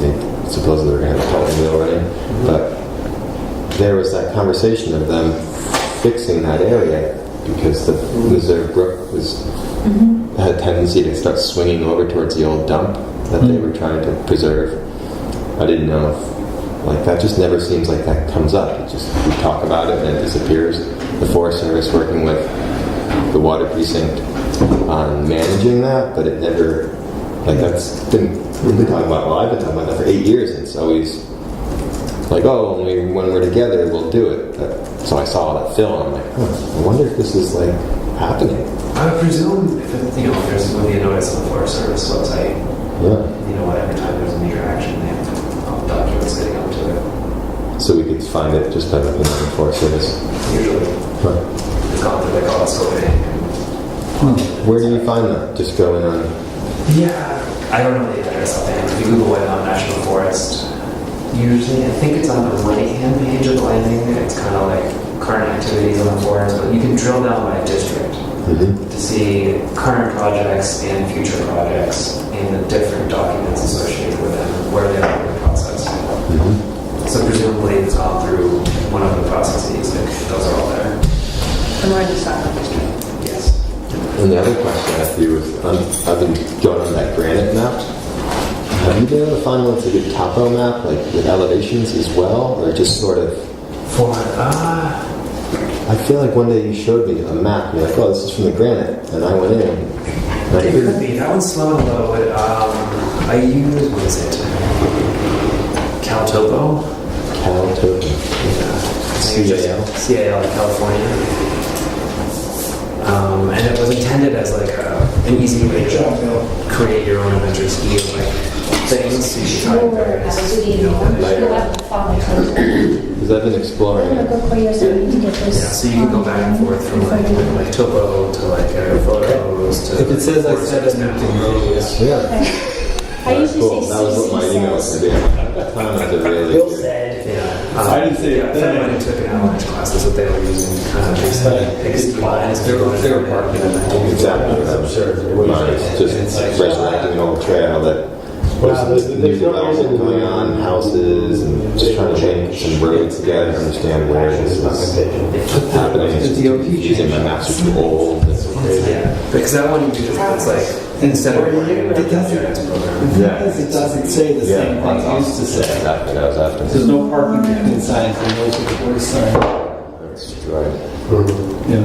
they supposedly were going to have a pulp mill running, but there was that conversation of them fixing that area because the Reserve Brook had a tendency to start swinging over towards the old dump that they were trying to preserve. I didn't know if Like that just never seems like that comes up. It just, we talk about it and it disappears. The Forest Service working with the water precinct on managing that, but it never, like that's been, we've been talking about, well, I've been talking about that for 8 years, and it's always like, oh, when we're together, we'll do it. So I saw that film, I'm like, I wonder if this is like happening. I would presume if it, if there's going to be a notice on the Forest Service website, Yeah. Every time there's a major action, they have documents getting up to it. So we could find it just by looking at the Forest Service. Usually, it's gone through like all scoping. Where do you find that? Just going on. Yeah, I don't know the address offhand. If you Google White Mountain National Forest, usually I think it's on the right-hand page of the landing. It's kind of like current activities on the forest, but you can drill down by district to see current projects and future projects and the different documents associated with them, where they are in the process. So presumably it's gone through one of the processes, like those are all there. And we're in the Stockholm district. Yes. And the other question I have for you is, I've been going on that granite map. Have you been able to find one that's a good topo map, like with elevations as well, or just sort of? I feel like one day you showed me a map, and you're like, oh, this is from the granite, and I went in. And I It could be. That one's slow and low. I use, what is it? Caltopo? Caltopo. CAL? CAL, California. And it was intended as like an easy way to create your own adventure ski like things. So you should try various, Because I've been exploring I'm it. gonna go call yours and to get this. Yeah, so you can go back and forth from like topo to like photos to. If it says I said it, maps. you can go, yes. Yeah. I usually Cool. say That was what my email was going to be. At that time, I was really. Yeah. I didn't say yeah, it if then. anyone who took an avalanche class, that's what they were using. Kind of basically pick ski lines. They were parking in that. Exactly. Mine is just resurrecting an old trail that was new development going on, houses, and just trying to link some roads together and understand where this is happening. It's just confusing. My maps are too old. It's crazy. Yeah, because that one, it's like, instead of working with the GIS program. Because it doesn't say the same thing it used to say. Exactly. That was after. There's no parking between signs and those are the worst signs. That's right. Yeah.